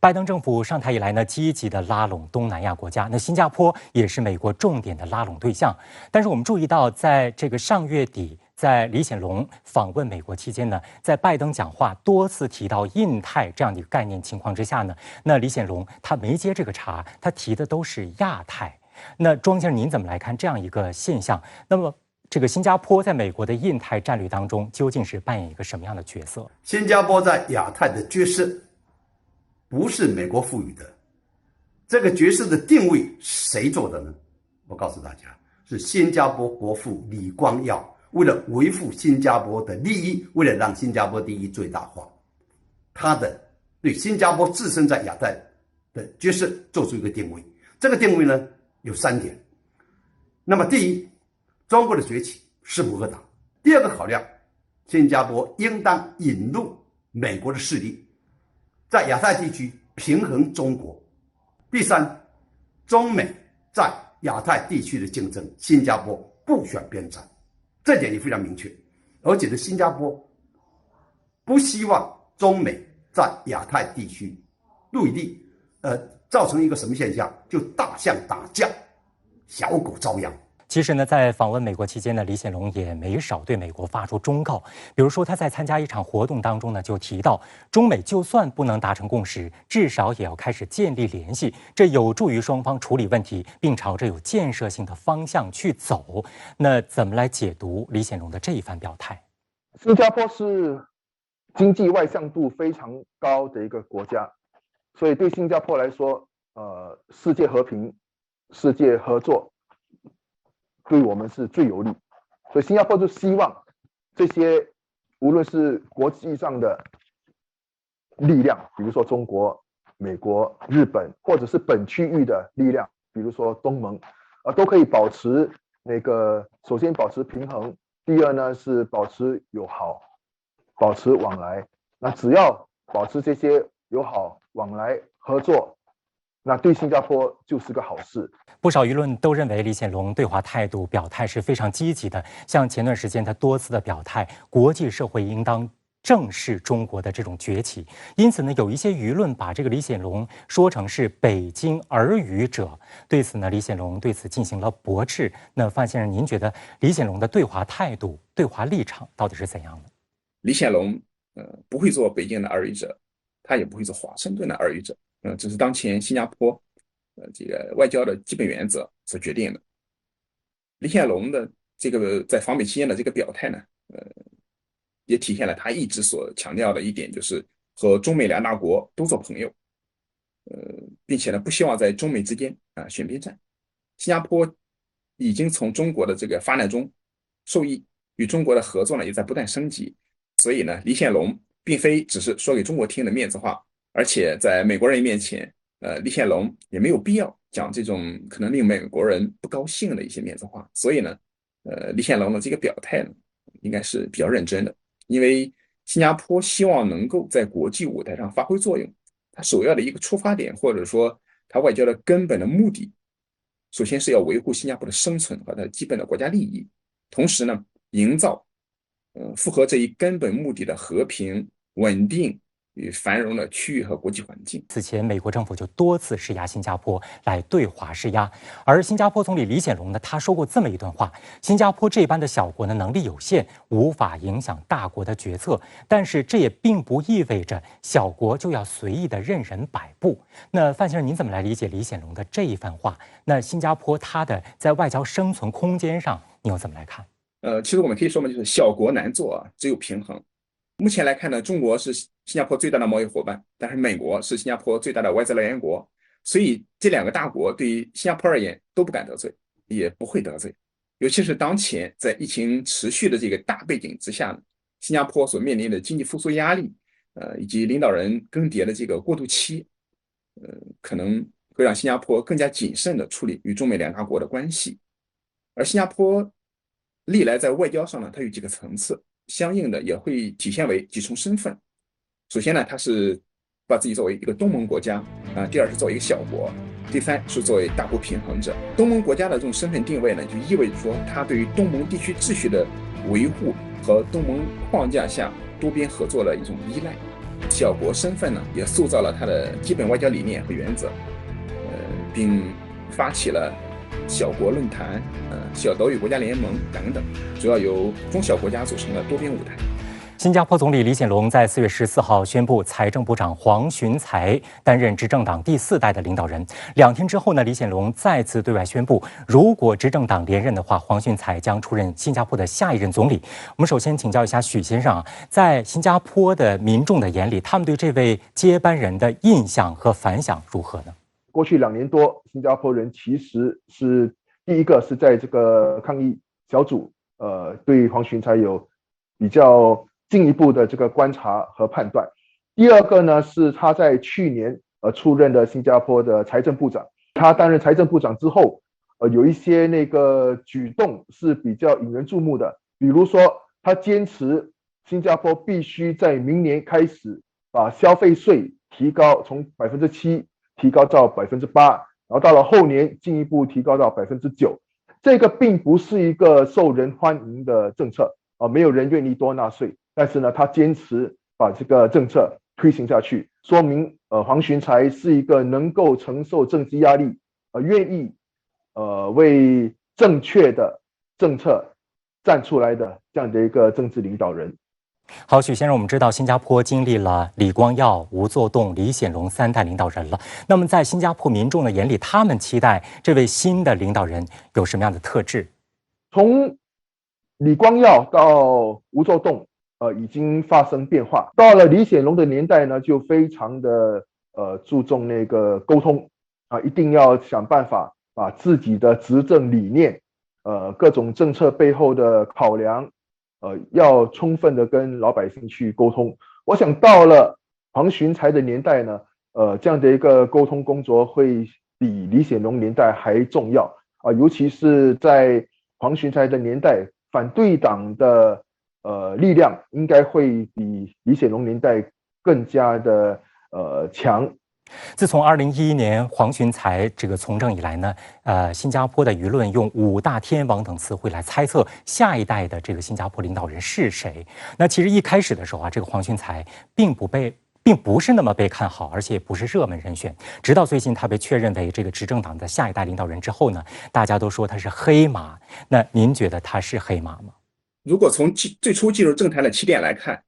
拜登政府上台以来呢，积极的拉拢东南亚国家，那新加坡也是美国重点的拉拢对象。但是我们注意到，在这个上月底，在李显龙访问美国期间呢，在拜登讲话多次提到印太这样的一个概念情况之下呢，那李显龙他没接这个茬，他提的都是亚太。那庄先生，您怎么来看这样一个现象？那么这个新加坡在美国的印太战略当中究竟是扮演一个什么样的角色？新加坡在亚太的角色不是美国赋予的，这个角色的定位谁做的呢？我告诉大家，是新加坡国父李光耀为了维护新加坡的利益，为了让新加坡利益最大化，他的对新加坡自身在亚太的角色做出一个定位。这个定位呢有3点。那么第一，中国的崛起势不可挡。第二个考量，新加坡应当引入美国的势力，在亚太地区平衡中国。第三，中美在亚太地区的竞争，新加坡不选边站，这点也非常明确。而且呢，新加坡不希望中美在亚太地区对立，造成一个什么现象？就大象打架，小狗遭殃。其实呢，在访问美国期间呢，李显龙也没少对美国发出忠告。比如说，他在参加一场活动当中呢，就提到，中美就算不能达成共识，至少也要开始建立联系，这有助于双方处理问题，并朝着有建设性的方向去走。那怎么来解读李显龙的这一番表态？新加坡是经济外向度非常高的一个国家，所以对新加坡来说，世界和平、世界合作，对我们是最有利。所以新加坡就希望这些无论是国际上的力量，比如说中国、美国、日本，或者是本区域的力量，比如说东盟，都可以保持首先保持平衡，第二呢是保持友好，保持往来。那只要保持这些友好往来合作，那对新加坡就是个好事。不少舆论都认为李显龙对华态度表态是非常积极的，像前段时间他多次的表态，国际社会应当正视中国的这种崛起。因此呢，有一些舆论把这个李显龙说成是北京耳语者。对此呢，李显龙对此进行了驳斥。那范先生，您觉得李显龙的对华态度、对华立场到底是怎样的？李显龙不会做北京的耳语者，他也不会做华盛顿的耳语者。这是当前新加坡这个外交的基本原则所决定的。李显龙的这个在访美期间的这个表态呢，也体现了他一直所强调的一点，就是和中美两大国都做朋友，并且呢不希望在中美之间选边站。新加坡已经从中国的这个发展中受益，与中国的合作呢也在不断升级。所以呢，李显龙并非只是说给中国听的面子话，而且在美国人面前，李显龙也没有必要讲这种可能令美国人不高兴的一些面子话。所以呢，李显龙的这个表态呢，应该是比较认真的，因为新加坡希望能够在国际舞台上发挥作用，它首要的一个出发点，或者说它外交的根本的目的，首先是要维护新加坡的生存和它基本的国家利益，同时呢，营造符合这一根本目的的和平、稳定与繁荣的区域和国际环境。此前，美国政府就多次施压新加坡来对华施压，而新加坡总理李显龙呢，他说过这么一段话：新加坡这般的小国呢，能力有限，无法影响大国的决策，但是这也并不意味着小国就要随意的任人摆布。那范先生，您怎么来理解李显龙的这一番话？那新加坡它的在外交生存空间上，你又怎么来看？其实我们可以说嘛，就是小国难做只有平衡。目前来看呢，中国是新加坡最大的贸易伙伴，但是美国是新加坡最大的外资来源国，所以这2个大国对于新加坡而言都不敢得罪，也不会得罪。尤其是当前在疫情持续的这个大背景之下呢，新加坡所面临的经济复苏压力，以及领导人更迭的这个过渡期，可能会让新加坡更加谨慎地处理与中美2大国的关系。而新加坡历来在外交上呢，它有几个层次，相应的也会体现为几重身份。首先呢，它是把自己作为一个东盟国家第二是作为一个小国，第三是作为大国平衡者。东盟国家的这种身份定位呢，就意味着说它对于东盟地区秩序的维护和东盟框架下多边合作的一种依赖。小国身份呢，也塑造了他的基本外交理念和原则，并发起了小国论坛、小岛屿国家联盟等等，主要由中小国家组成的多边舞台。新加坡总理李显龙在4月14号宣布，财政部长黄循财担任执政党第4代的领导人。2天之后呢，李显龙再次对外宣布，如果执政党连任的话，黄循财将出任新加坡的下一任总理。我们首先请教一下许先生啊，在新加坡的民众的眼里，他们对这位接班人的印象和反响如何呢？过去2年多，新加坡人其实是第一个是在这个抗议小组，对黄循财有比较进一步的这个观察和判断。第二个呢，是他在去年出任的新加坡的财政部长。他担任财政部长之后，有一些那个举动是比较引人注目的，比如说他坚持新加坡必须在明年开始把消费税提高，从7%提高到8%，然后到了后年进一步提高到9%。这个并不是一个受人欢迎的政策没有人愿意多纳税。但是呢，他坚持把这个政策推行下去，说明黄循财是一个能够承受政治压力，愿意为正确的政策站出来的这样的一个政治领导人。好，许先生，我们知道新加坡经历了李光耀、吴作栋、李显龙3代领导人了。那么在新加坡民众的眼里，他们期待这位新的领导人有什么样的特质？从李光耀到吴作栋已经发生变化。到了李显龙的年代呢，就非常的注重那个沟通一定要想办法把自己的执政理念各种政策背后的考量要充分的跟老百姓去沟通。我想到了黄循财的年代呢，这样的一个沟通工作会比李显龙年代还重要尤其是在黄循财的年代，反对党的力量应该会比李显龙年代更加的强。自从2011年黄循财这个从政以来呢，新加坡的舆论用5大天王等词汇来猜测下一代的这个新加坡领导人是谁。那其实一开始的时候这个黄循财并不是那么被看好，而且不是热门人选。直到最近他被确认为这个执政党的下一代领导人之后呢，大家都说他是黑马。那您觉得他是黑马吗？如果从最初进入政坛的起点来看，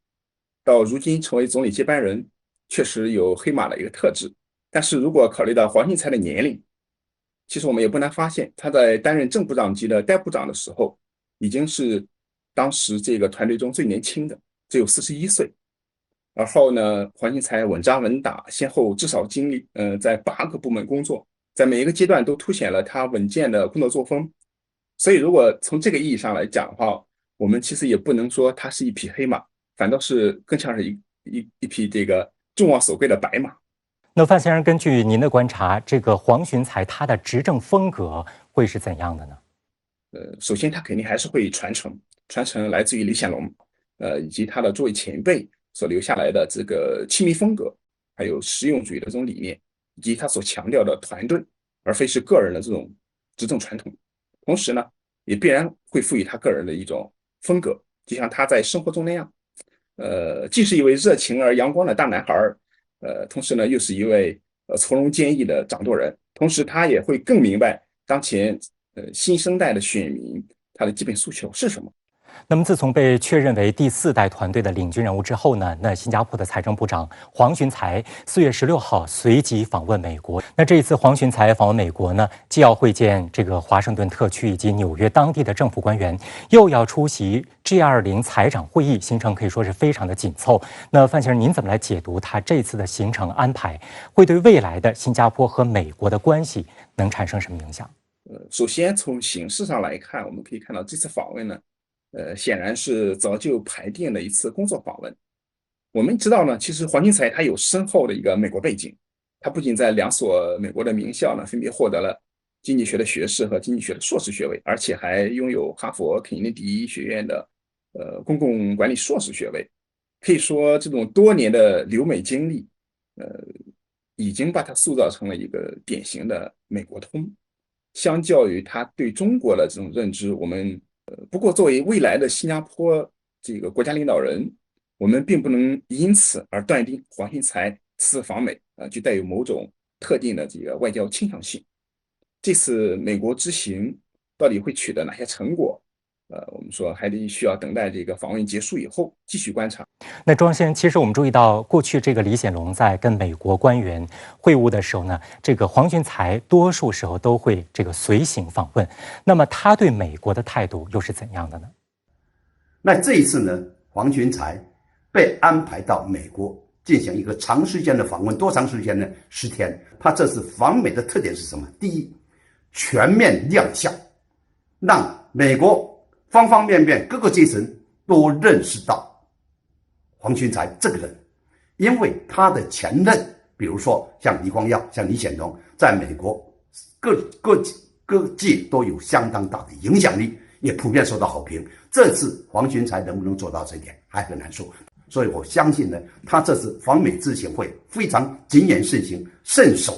到如今成为总理接班人，确实有黑马的一个特质。但是如果考虑到黄循财的年龄，其实我们也不难发现，他在担任正部长级的代部长的时候，已经是当时这个团队中最年轻的，只有41岁。然后呢，黄循财稳扎稳打，先后至少经历在8个部门工作，在每一个阶段都凸显了他稳健的工作作风。所以如果从这个意义上来讲的话，我们其实也不能说他是一匹黑马，反倒是更像是一匹这个众望所归的白马。那范先生，根据您的观察，这个黄循财他的执政风格会是怎样的呢？首先他肯定还是会传承来自于李显龙，以及他的诸位前辈所留下来的这个亲密风格，还有实用主义的这种理念，以及他所强调的团队，而非是个人的这种执政传统。同时呢，也必然会赋予他个人的一种风格，就像他在生活中那样，既是一位热情而阳光的大男孩，同时呢，又是一位从容坚毅的掌舵人。同时，他也会更明白当前新生代的选民他的基本诉求是什么。那么，自从被确认为第4代团队的领军人物之后呢，那新加坡的财政部长黄循财4月16号随即访问美国。那这一次黄循财访问美国呢，既要会见这个华盛顿特区以及纽约当地的政府官员，又要出席 G20 财长会议，行程可以说是非常的紧凑。那范先生，您怎么来解读他这次的行程安排，会对未来的新加坡和美国的关系能产生什么影响？首先从形式上来看，我们可以看到这次访问呢，显然是早就排定的一次工作访问。我们知道呢，其实黄循财他有深厚的一个美国背景，他不仅在2所美国的名校呢分别获得了经济学的学士和经济学的硕士学位，而且还拥有哈佛肯尼迪学院的公共管理硕士学位。可以说，这种多年的留美经历，已经把他塑造成了一个典型的美国通。相较于他对中国的这种认知，我们不过作为未来的新加坡这个国家领导人，我们并不能因此而断定黄循财此次访美就带有某种特定的这个外交倾向性。这次美国之行到底会取得哪些成果？我们说还得需要等待这个访问结束以后继续观察。那庄先生，其实我们注意到，过去这个李显龙在跟美国官员会晤的时候呢，这个黄循财多数时候都会这个随行访问。那么他对美国的态度又是怎样的呢？那这一次呢，黄循财被安排到美国进行一个长时间的访问，多长时间呢？10天。他这次访美的特点是什么？第一，全面亮相，让美国方方面面各个阶层都认识到黄循财这个人，因为他的前任，比如说像李光耀、像李显龙，在美国各界都有相当大的影响力，也普遍受到好评。这次黄循财能不能做到这一点还很难说，所以我相信呢，他这次访美之行会非常谨言慎行，慎守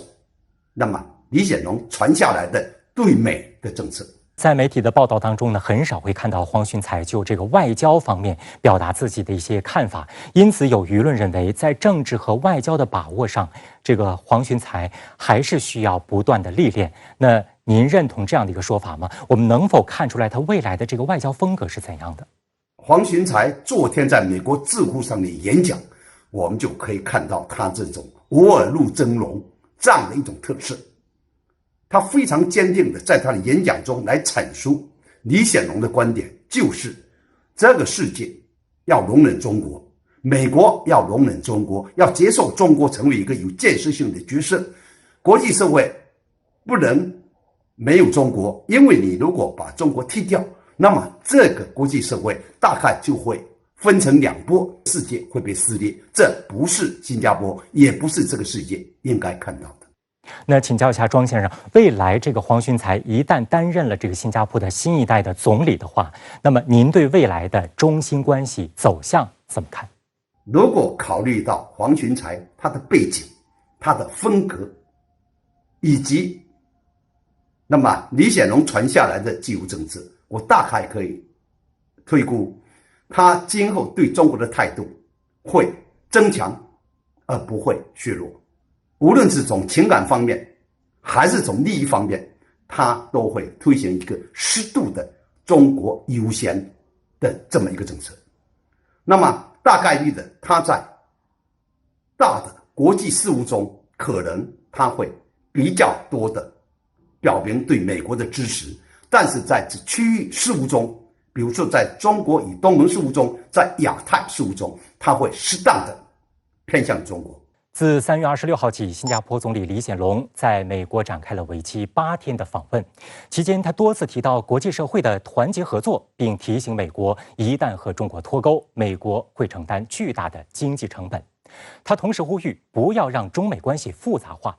那么李显龙传下来的对美的政策。在媒体的报道当中呢，很少会看到黄循财就这个外交方面表达自己的一些看法，因此有舆论认为，在政治和外交的把握上，这个黄循财还是需要不断的历练。那您认同这样的一个说法吗？我们能否看出来他未来的这个外交风格是怎样的？黄循财昨天在美国智库上的演讲，我们就可以看到他这种无耳入蒸笼这样的一种特色。他非常坚定的在他的演讲中来阐述李显龙的观点，就是这个世界要容忍中国，美国要容忍中国，要接受中国成为一个有建设性的角色，国际社会不能没有中国，因为你如果把中国踢掉，那么这个国际社会大概就会分成2波，世界会被撕裂，这不是新加坡，也不是这个世界应该看到的。那请教一下庄先生，未来这个黄循财一旦担任了这个新加坡的新一代的总理的话，那么您对未来的中新关系走向怎么看？如果考虑到黄循财他的背景、他的风格，以及那么李显龙传下来的自由政治，我大概可以推估他今后对中国的态度会增强而不会削弱，无论是从情感方面还是从利益方面，他都会推行一个适度的中国优先的这么一个政策。那么大概率的，他在大的国际事务中，可能他会比较多的表明对美国的支持，但是在区域事务中，比如说在中国与东盟事务中，在亚太事务中，他会适当的偏向中国。自3月26号起，新加坡总理李显龙在美国展开了为期8天的访问。期间，他多次提到国际社会的团结合作，并提醒美国，一旦和中国脱钩，美国会承担巨大的经济成本。他同时呼吁不要让中美关系复杂化。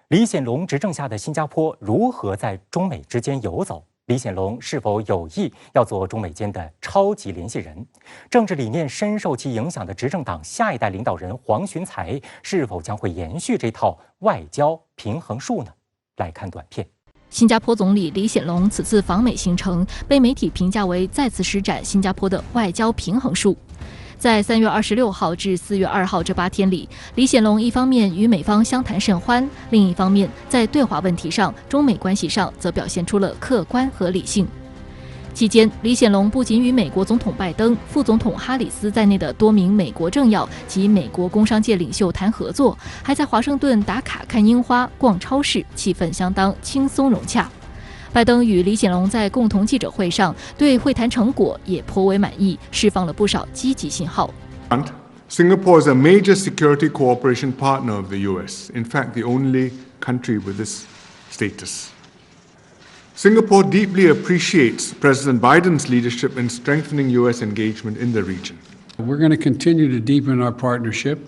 李显龙执政下的新加坡如何在中美之间游走？李显龙是否有意要做中美间的超级联系人？政治理念深受其影响的执政党下一代领导人黄循财是否将会延续这套外交平衡术呢？来看短片。新加坡总理李显龙此次访美行程被媒体评价为再次施展新加坡的外交平衡术。在3月26号至4月2号这8天里，李显龙一方面与美方相谈甚欢，另一方面在对华问题上、中美关系上则表现出了客观和理性。期间，李显龙不仅与美国总统拜登、副总统哈里斯在内的多名美国政要及美国工商界领袖谈合作，还在华盛顿打卡看樱花、逛超市，气氛相当轻松融洽。拜登与李显龙在共同记者会上对会谈成果也颇为满意，释放了不少积极信号。Singapore is a major security cooperation partner of the US, in fact, the only country with this status. Singapore deeply appreciates President Biden's leadership in strengthening US engagement in the region. We're going to continue to deepen our partnership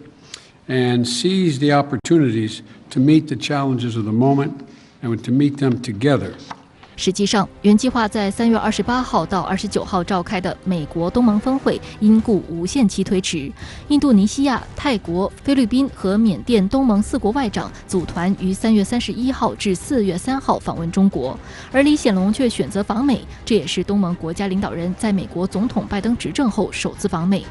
and seize the opportunities to meet the challenges of the moment and to meet them together 实际上，原计划在3月28号到29号召开的美国东盟峰会因故无限期推迟。印度尼西亚、泰国、菲律宾和缅甸东盟4国外长组团于3月31号至4月3号访问中国，而李显龙却选择访美，这也是东盟国家领导人在美国总统拜登执政后首次访美。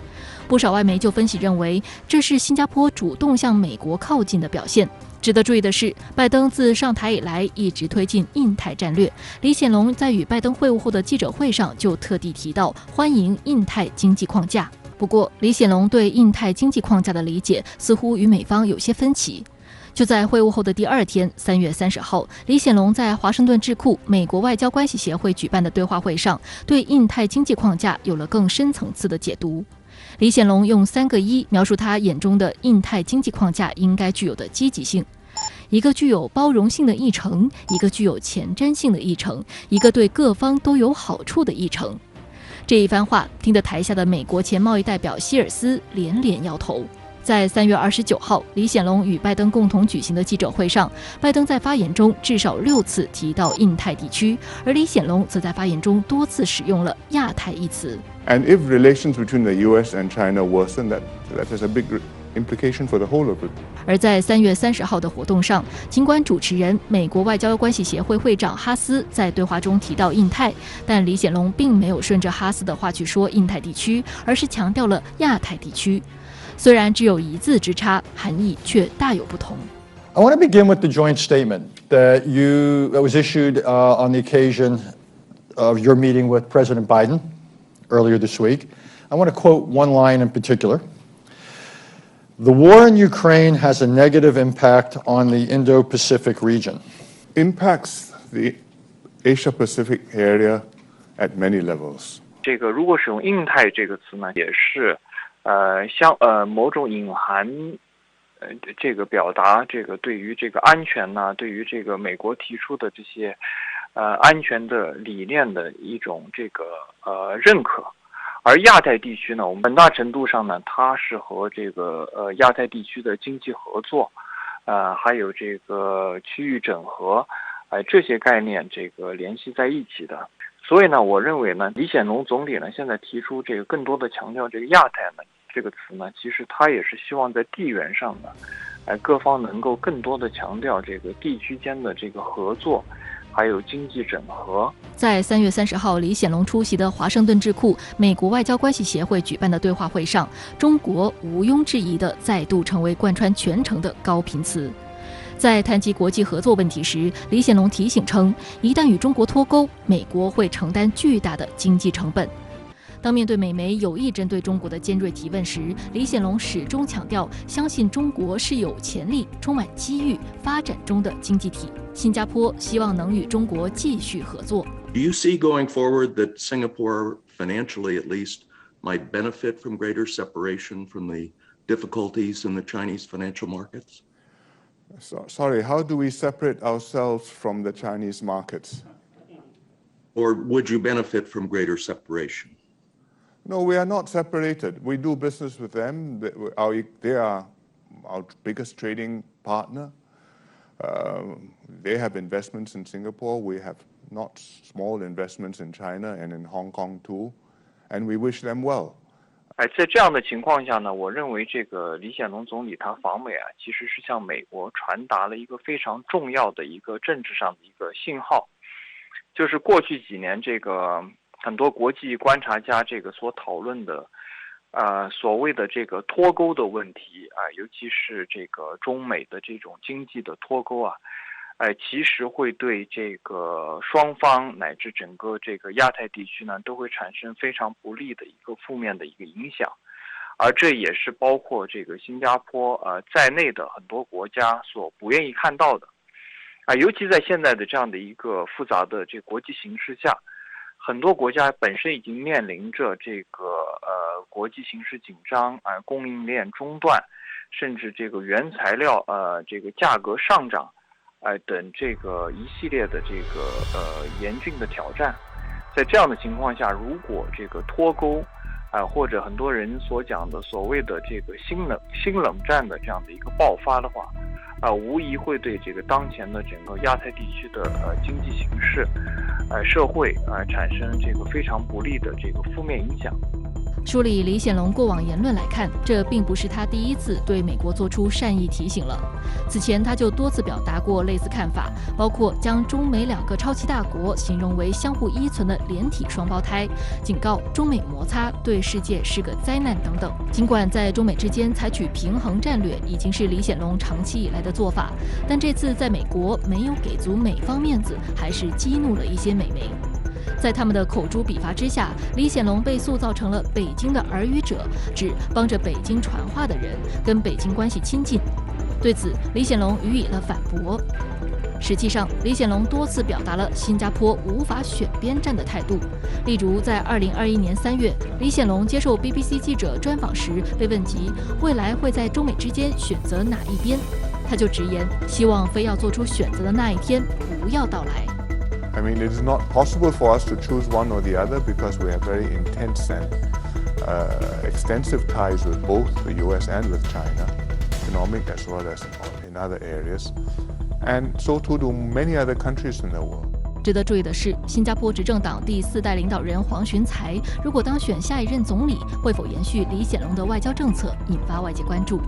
不少外媒就分析认为，这是新加坡主动向美国靠近的表现。值得注意的是，拜登自上台以来一直推进印太战略。李显龙在与拜登会晤后的记者会上就特地提到欢迎印太经济框架。不过，李显龙对印太经济框架的理解似乎与美方有些分歧。就在会晤后的第2天，3月30号，李显龙在华盛顿智库美国外交关系协会举办的对话会上，对印太经济框架有了更深层次的解读。李显龙用3个一描述他眼中的印太经济框架应该具有的积极性：一个具有包容性的议程，一个具有前瞻性的议程，一个对各方都有好处的议程。这一番话听得台下的美国前贸易代表希尔斯连连摇头。在3月29号，李显龙与拜登共同举行的记者会上，拜登在发言中至少6次提到印太地区，而李显龙则在发言中多次使用了亚太一词。And if relations between the U.S. and China worsen, that has a big implication for the whole of it. 而在3月30号的活动上，尽管主持人美国外交关系协会会长哈斯在对话中提到印太，但李显龙并没有顺着哈斯的话去说印太地区，而是强调了亚太地区。虽然只有1字之差，含义却大有不同。I want to begin with the joint statement that was issued on the occasion of your meeting with President Biden earlier this week. I want to quote one line in particular. The war in Ukraine has a negative impact on the Indo-Pacific region. Impacts the Asia-Pacific area at many levels. 这个如果使用印太这个词呢，也是某种隐含这个表达这个对于这个安全呢，对于这个美国提出的这些安全的理念的一种这个认可。而亚太地区呢，我们很大程度上呢，它是和这个亚太地区的经济合作，还有这个区域整合，这些概念这个联系在一起的。所以呢，我认为呢，李显龙总理呢现在提出这个更多的强调这个亚太呢这个词呢，其实他也是希望在地缘上呢，各方能够更多的强调这个地区间的这个合作，还有经济整合。在3月30号，李显龙出席的华盛顿智库美国外交关系协会举办的对话会上，中国毋庸置疑地再度成为贯穿全程的高频词。在谈及国际合作问题时，李显龙提醒称，一旦与中国脱钩，美国会承担巨大的经济成本。当面对美媒有意针对中国的尖锐提问时，李显龙始终强调，相信中国是有潜力、充满机遇、发展中的经济体。新加坡希望能与中国继续合作。Do you see going forward that Singapore, financially at least, might benefit from greater separation from the difficulties in the Chinese financial markets? Sorry, how do we separate ourselves from the Chinese markets? Or would you benefit from greater separation? No, we are not separated. We do business with them. They are our biggest trading partner. They have investments in Singapore. We have not small investments in China and in Hong Kong too, and we wish them well. 在这样的情况下呢，我认为这个李显龙总理他访美其实是向美国传达了一个非常重要的一个政治上的一个信号，就是过去几年这个很多国际观察家这个所讨论的，所谓的这个脱钩的问题尤其是这个中美的这种经济的脱钩其实会对这个双方乃至整个这个亚太地区呢，都会产生非常不利的一个负面的一个影响，而这也是包括这个新加坡在内的很多国家所不愿意看到的，尤其在现在的这样的一个复杂的这个国际形势下，很多国家本身已经面临着这个国际形势紧张供应链中断，甚至这个原材料这个价格上涨。等这个一系列的这个严峻的挑战，在这样的情况下，如果这个脱钩或者很多人所讲的所谓的这个新冷战的这样的一个爆发的话，无疑会对这个当前的整个亚太地区的经济形势、社会产生这个非常不利的这个负面影响。梳理李显龙过往言论来看，这并不是他第一次对美国做出善意提醒了。此前他就多次表达过类似看法，包括将中美两个超级大国形容为相互依存的连体双胞胎，警告中美摩擦对世界是个灾难等等。尽管在中美之间采取平衡战略已经是李显龙长期以来的做法，但这次在美国没有给足美方面子，还是激怒了一些美媒。在他们的口诛笔伐之下，李显龙被塑造成了北京的耳语者，指帮着北京传话的人，跟北京关系亲近。对此，李显龙予以了反驳。实际上，李显龙多次表达了新加坡无法选边站的态度。例如，在2021年3月，李显龙接受 BBC 记者专访时，被问及未来会在中美之间选择哪一边，他就直言，希望非要做出选择的那一天不要到来。I mean, it is not possible for us to choose one or the other because we have very intense and extensive ties with both the US and with China, economic as well as in other areas, and so too do many other countries in the world. 值得注意的是，新加坡执政党第4代领导人黄循财如果当选下一任总理，会否延续李显龙的外交政策，引发外界关注。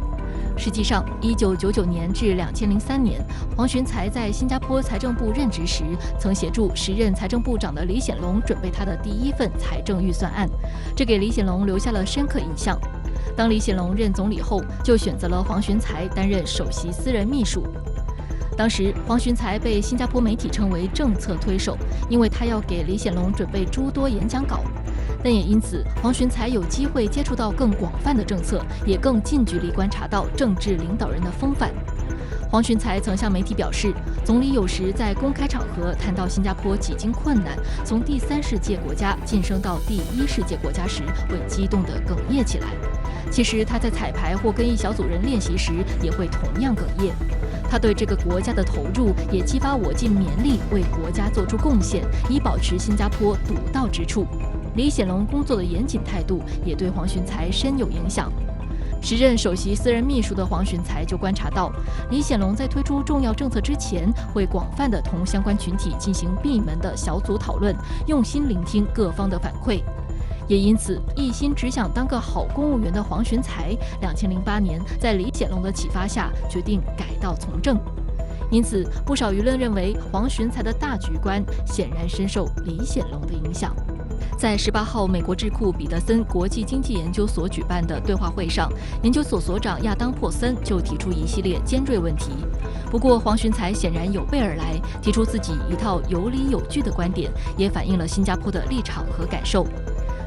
实际上，1999年至2003年，黄循财在新加坡财政部任职时，曾协助时任财政部长的李显龙准备他的第一份财政预算案，这给李显龙留下了深刻印象。当李显龙任总理后，就选择了黄循财担任首席私人秘书。当时，黄循财被新加坡媒体称为政策推手，因为他要给李显龙准备诸多演讲稿。但也因此，黄循财有机会接触到更广泛的政策，也更近距离观察到政治领导人的风范。黄循财曾向媒体表示，总理有时在公开场合谈到新加坡几经困难从第3世界国家晋升到第1世界国家时，会激动地哽咽起来。其实他在彩排或跟一小组人练习时，也会同样哽咽。他对这个国家的投入，也激发我尽绵力为国家做出贡献，以保持新加坡独到之处。李显龙工作的严谨态度也对黄循财深有影响。时任首席私人秘书的黄循财就观察到，李显龙在推出重要政策之前，会广泛地同相关群体进行闭门的小组讨论，用心聆听各方的反馈。也因此，一心只想当个好公务员的黄循财，2008年在李显龙的启发下，决定改道从政。因此，不少舆论认为黄循财的大局观显然深受李显龙的影响。在18号，美国智库彼得森国际经济研究所举办的对话会上，研究所所长亚当·珀森就提出一系列尖锐问题。不过，黄循财显然有备而来，提出自己一套有理有据的观点，也反映了新加坡的立场和感受。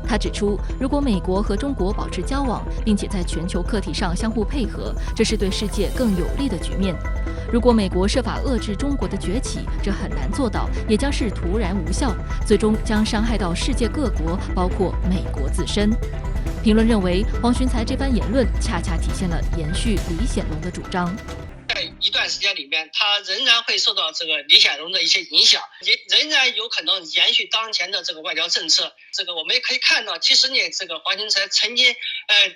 他指出，如果美国和中国保持交往，并且在全球课题上相互配合，这是对世界更有利的局面。如果美国设法遏制中国的崛起，这很难做到，也将是徒然无效，最终将伤害到世界各国，包括美国自身。评论认为，黄循财这番言论恰恰体现了延续李显龙的主张。在一段时间里面，他仍然会受到这个李显龙的一些影响，也仍然有可能延续当前的这个外交政策。这个我们也可以看到，其实呢，这个黄循财曾经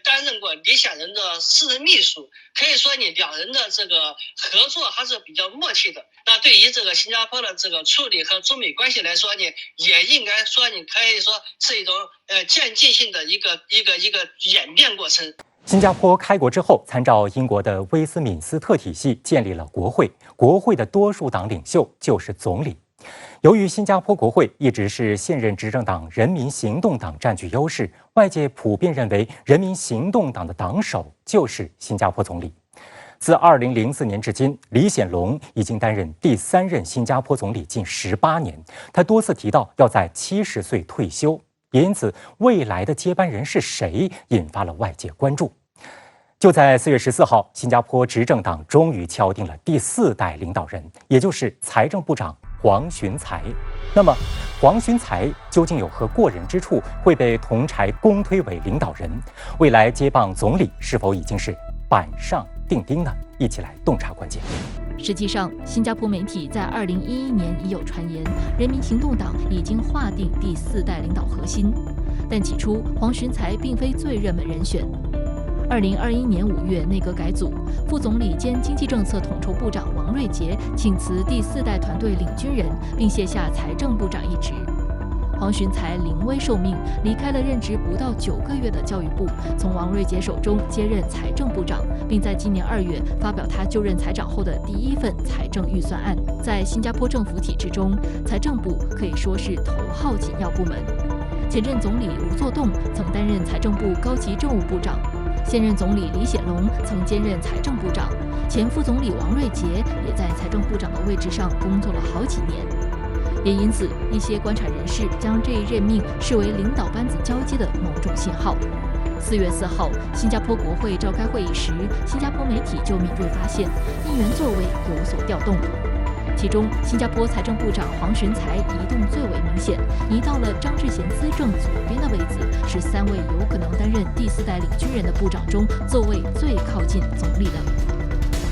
担任过李显龙的私人秘书，可以说呢，两人的这个合作还是比较默契的。那对于这个新加坡的这个处理和中美关系来说呢，也应该说你可以说是一种渐进性的一个演变过程。新加坡开国之后，参照英国的威斯敏斯特体系建立了国会，国会的多数党领袖就是总理。由于新加坡国会一直是现任执政党人民行动党占据优势，外界普遍认为人民行动党的党首就是新加坡总理。自2004年至今，李显龙已经担任第3任新加坡总理近18年，他多次提到要在70岁退休。也因此，未来的接班人是谁，引发了外界关注。就在4月14号，新加坡执政党终于敲定了第4代领导人，也就是财政部长黄循财。那么，黄循财究竟有何过人之处，会被同侪公推为领导人？未来接棒总理是否已经是板上钉钉呢？一起来洞察关键。实际上，新加坡媒体在2011年已有传言，人民行动党已经划定第4代领导核心。但起初黄循财并非最热门人选。2021年5月，内阁改组，副总理兼经济政策统筹部长王瑞杰请辞第4代团队领军人，并卸下财政部长一职。黄循财临危受命，离开了任职不到9个月的教育部，从王瑞杰手中接任财政部长，并在今年2月发表他就任财长后的第1份财政预算案。在新加坡政府体制中，财政部可以说是头号紧要部门。前任总理吴作栋曾担任财政部高级政务部长，现任总理李显龙曾兼任财政部长，前副总理王瑞杰也在财政部长的位置上工作了好几年。也因此，一些观察人士将这一任命视为领导班子交接的某种信号。4月4号，新加坡国会召开会议时，新加坡媒体就敏锐发现议员座位有所调动。其中，新加坡财政部长黄循财移动最为明显，移到了张志贤资政左边的位置，是3位有可能担任第4代领军人的部长中座位最靠近总理的。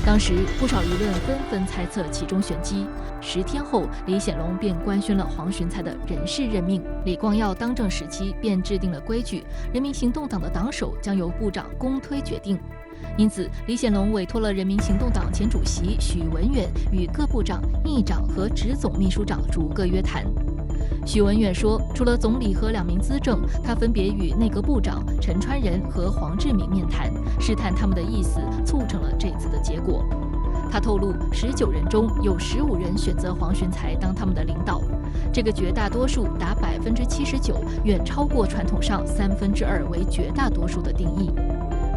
当时，不少舆论纷纷猜测其中玄机。10天后，李显龙便官宣了黄循财的人事任命。李光耀当政时期便制定了规矩，人民行动党的党首将由部长公推决定。因此，李显龙委托了人民行动党前主席许文远与各部长、议长和执总秘书长逐个约谈。许文远说，除了总理和2名资政，他分别与内阁部长陈川仁和黄志明面谈，试探他们的意思，促成了这次的结果。他透露，19人中有15人选择黄循财当他们的领导，这个绝大多数达79%，远超过传统上2/3为绝大多数的定义。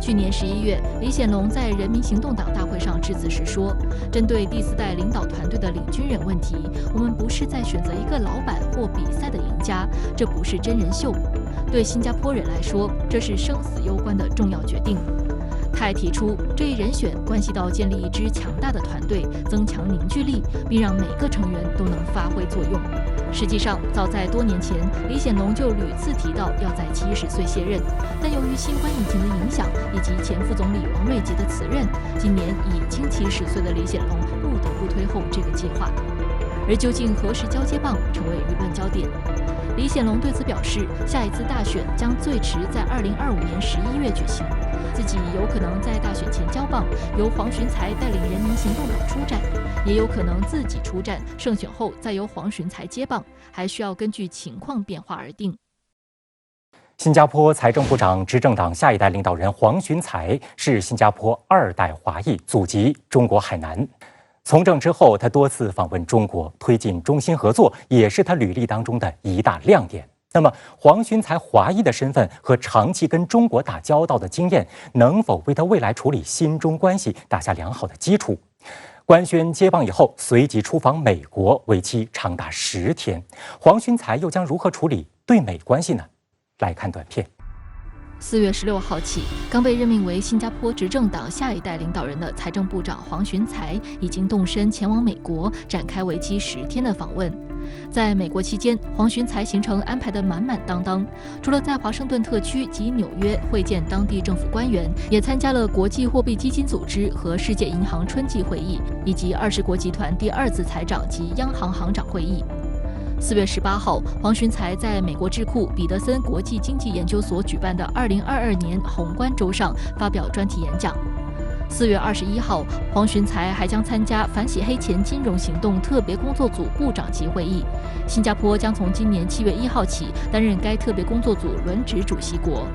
去年11月，李显龙在人民行动党大会上致辞时说，针对第4代领导团队的领军人问题，我们不是在选择一个老板或比赛的赢家，这不是真人秀。对新加坡人来说，这是生死攸关的重要决定。他还提出，这一人选关系到建立一支强大的团队，增强凝聚力，并让每个成员都能发挥作用。实际上，早在多年前，李显龙就屡次提到要在70岁卸任，但由于新冠疫情的影响以及前副总理王瑞杰的辞任，今年已经70岁的李显龙不得不推后这个计划。而究竟何时交接棒，成为舆论焦点。李显龙对此表示，下一次大选将最迟在2025年11月举行，自己有可能在大选前交棒，由黄循财带领人民行动党出战，也有可能自己出战，胜选后再由黄循财接棒，还需要根据情况变化而定。新加坡财政部长执政党下一代领导人黄循财是新加坡2代华裔，祖籍中国海南。从政之后，他多次访问中国，推进中新合作，也是他履历当中的一大亮点。那么，黄循财华裔的身份和长期跟中国打交道的经验，能否为他未来处理新中关系打下良好的基础？官宣接棒以后，随即出访美国，为期长达10天。黄循财又将如何处理对美关系呢？来看短片。4月16号起，刚被任命为新加坡执政党下一代领导人的财政部长黄循财已经动身前往美国，展开为期10天的访问。在美国期间，黄循财行程安排得满满当当，除了在华盛顿特区及纽约会见当地政府官员，也参加了国际货币基金组织和世界银行春季会议，以及20国集团第2次财长及央行行长会议。4月18号，黄循财在美国智库彼得森国际经济研究所举办的2022年宏观周上发表专题演讲。4月21号，黄循财还将参加反洗黑钱金融行动特别工作组部长级会议。新加坡将从今年7月1号起担任该特别工作组轮值主席国。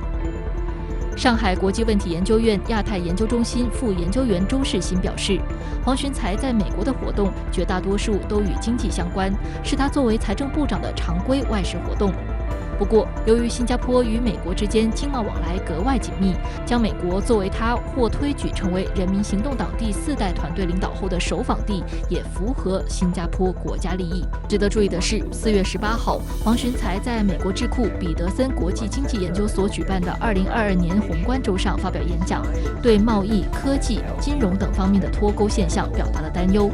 上海国际问题研究院亚太研究中心副研究员周世新表示，黄循财在美国的活动绝大多数都与经济相关，是他作为财政部长的常规外事活动。不过，由于新加坡与美国之间经贸往来格外紧密，将美国作为他或推举成为人民行动党第4代团队领导后的首访地，也符合新加坡国家利益。值得注意的是，4月18号，黄循财在美国智库彼得森国际经济研究所举办的2022年宏观周上发表演讲，对贸易、科技、金融等方面的脱钩现象表达了担忧。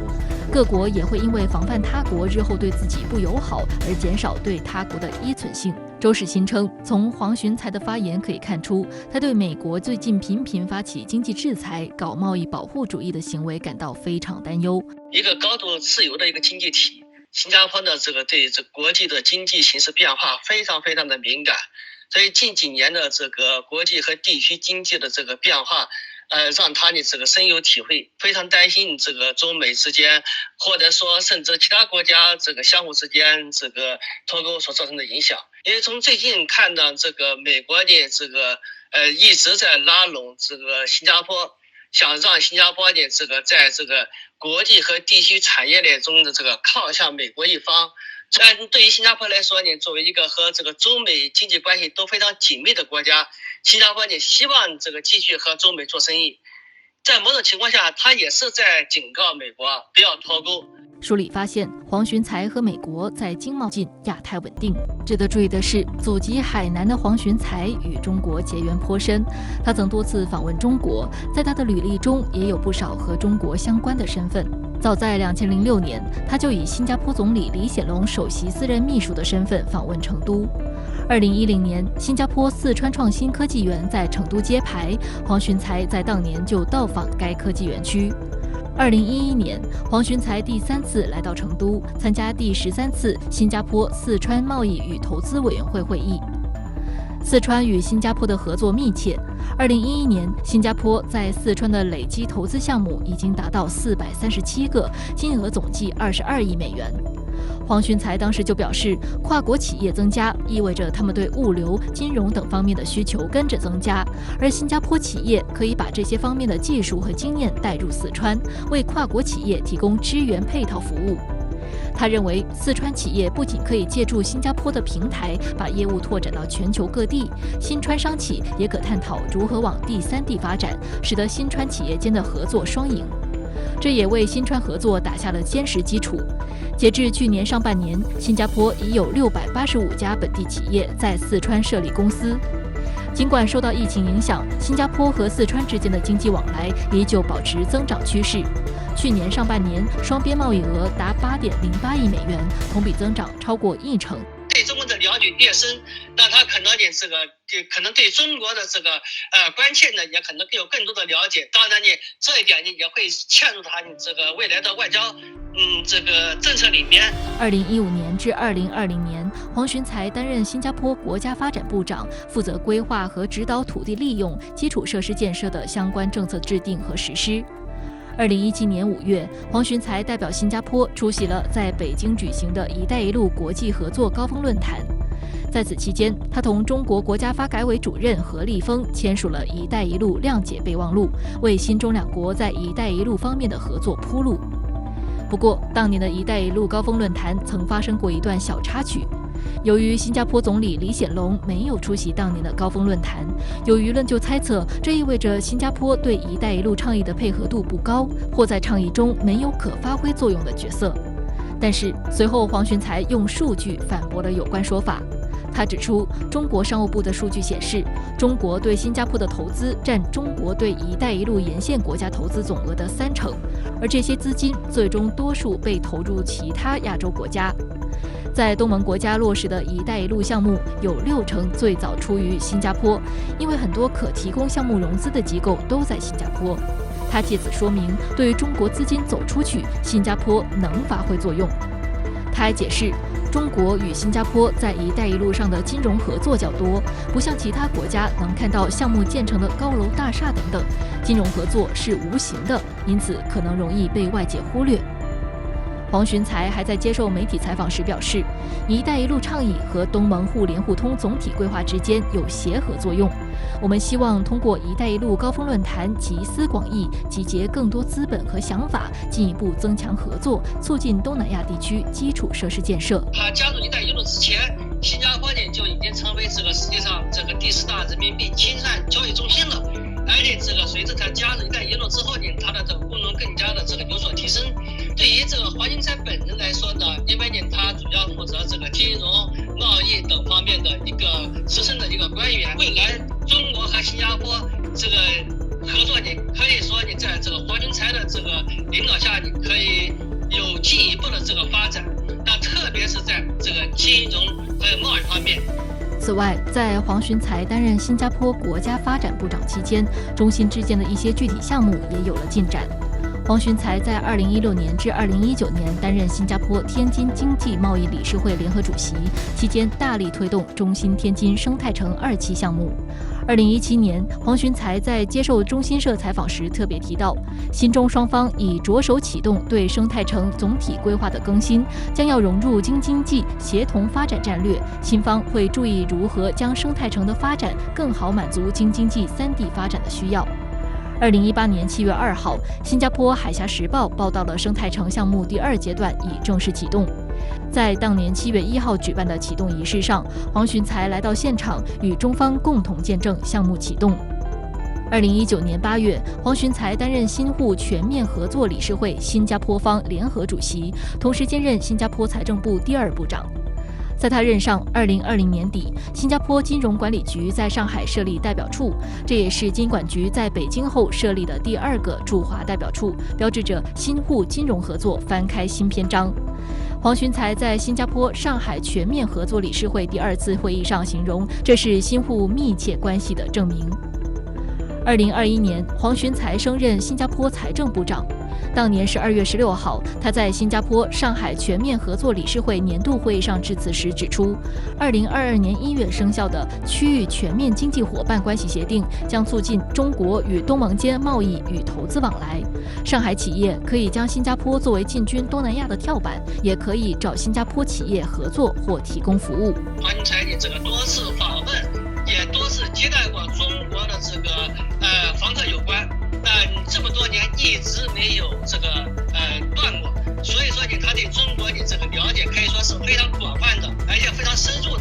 各国也会因为防范他国日后对自己不友好而减少对他国的依存性。周世新称，从黄循财的发言可以看出，他对美国最近频频发起经济制裁、搞贸易保护主义的行为感到非常担忧。一个高度自由的一个经济体，新加坡的对国际的经济形势变化非常的敏感，所以近几年的这个国际和地区经济的这个变化，让他的这个深有体会，非常担心这个中美之间，或者说甚至其他国家这个相互之间这个脱钩所造成的影响。因为从最近看到这个美国的这个一直在拉拢这个新加坡，想让新加坡的这个在这个国际和地区产业链中的这个靠向美国一方。但对于新加坡来说呢，作为一个和这个中美经济关系都非常紧密的国家，新加坡呢希望这个继续和中美做生意。在某种情况下，他也是在警告美国不要脱钩。梳理发现，黄循财和美国在经贸近亚太稳定。值得注意的是，祖籍海南的黄循财与中国结缘颇深，他曾多次访问中国，在他的履历中也有不少和中国相关的身份。早在2006年，他就以新加坡总理李显龙首席私人秘书的身份访问成都。2010年，新加坡四川创新科技园在成都揭牌，黄循财在当年就到访该科技园区。2011年，黄循财第3次来到成都，参加第13次新加坡四川贸易与投资委员会会议。四川与新加坡的合作密切。2011年，新加坡在四川的累计投资项目已经达到437个，金额总计22亿美元。黄循财当时就表示，跨国企业增加意味着他们对物流、金融等方面的需求跟着增加，而新加坡企业可以把这些方面的技术和经验带入四川，为跨国企业提供支援配套服务。他认为，四川企业不仅可以借助新加坡的平台把业务拓展到全球各地，新川商企也可探讨如何往第3地发展，使得新川企业间的合作双赢。这也为新川合作打下了坚实基础。截至去年上半年，新加坡已有685家本地企业在四川设立公司。尽管受到疫情影响，新加坡和四川之间的经济往来依旧保持增长趋势。去年上半年，双边贸易额达8.08亿美元，同比增长超过1成。对中国的了解越深，那他可能呢可能对中国的这个关切呢，也可能有更多的了解。当然呢，这一点呢也会嵌入他这个未来的外交这个政策里边。2015年至2020年，黄循财担任新加坡国家发展部长，负责规划和指导土地利用、基础设施建设的相关政策制定和实施。2017年5月，黄循财代表新加坡出席了在北京举行的一带一路国际合作高峰论坛。在此期间，他同中国国家发改委主任何立峰签署了一带一路谅解备忘录，为新中两国在一带一路方面的合作铺路。不过，当年的一带一路高峰论坛曾发生过一段小插曲。由于新加坡总理李显龙没有出席当年的高峰论坛，有舆论就猜测这意味着新加坡对一带一路倡议的配合度不高，或在倡议中没有可发挥作用的角色。但是随后黄循财用数据反驳了有关说法。他指出，中国商务部的数据显示，中国对新加坡的投资占中国对一带一路沿线国家投资总额的3成，而这些资金最终多数被投入其他亚洲国家。在东盟国家落实的一带一路项目有6成最早出于新加坡，因为很多可提供项目融资的机构都在新加坡。他借此说明，对于中国资金走出去，新加坡能发挥作用。他还解释，中国与新加坡在一带一路上的金融合作较多，不像其他国家能看到项目建成的高楼大厦等等，金融合作是无形的，因此可能容易被外界忽略。黄循财还在接受媒体采访时表示，一带一路倡议和东盟互联互通总体规划之间有协合作用。我们希望通过一带一路高峰论坛集思广益，集结更多资本和想法，进一步增强合作，促进东南亚地区基础设施建设。他加入一带一路之前，新加坡呢就已经成为这个世界上这个第4大人民币清算交易中心了。而且这个随着他加入一带一路之后呢，他的这个功能更加的这个有所提升。对于这个黄循财本人来说呢，因为呢他主要负责这个金融、贸易等方面的一个资深的一个官员。未来中国和新加坡这个合作呢，可以说你在这个黄循财的这个领导下，你可以有进一步的这个发展。那特别是在这个金融和贸易方面。此外，在黄循财担任新加坡国家发展部长期间，中新之间的一些具体项目也有了进展。黄循财在2016年至2019年担任新加坡天津经济贸易理事会联合主席，期间大力推动中新天津生态城2期项目。2017年，黄循财在接受中新社采访时特别提到，新中双方已着手启动对生态城总体规划的更新，将要融入京津冀协同发展战略。新方会注意如何将生态城的发展更好满足京津冀3地发展的需要。2018年7月2号，新加坡《海峡时报》报道了生态城项目第2阶段已正式启动。在当年7月1号举办的启动仪式上，黄循财来到现场，与中方共同见证项目启动。2019年8月，黄循财担任新沪全面合作理事会新加坡方联合主席，同时兼任新加坡财政部第2部长。在他任上，2020年底，新加坡金融管理局在上海设立代表处，这也是金管局在北京后设立的第2个驻华代表处，标志着新沪金融合作翻开新篇章。黄循财在新加坡上海全面合作理事会第2次会议上形容，这是新沪密切关系的证明。2021年，黄循财升任新加坡财政部长。当年12月16号，他在新加坡上海全面合作理事会年度会议上致辞时指出，2022年1月生效的区域全面经济伙伴关系协定将促进中国与东盟间贸易与投资往来。上海企业可以将新加坡作为进军东南亚的跳板，也可以找新加坡企业合作或提供服务。黄循财的这个多次访问，也多次接待过中国的这个房客有关。这么多年一直没有这个断过，所以说呢，他对中国的这个了解可以说是非常广泛的，而且非常深入的。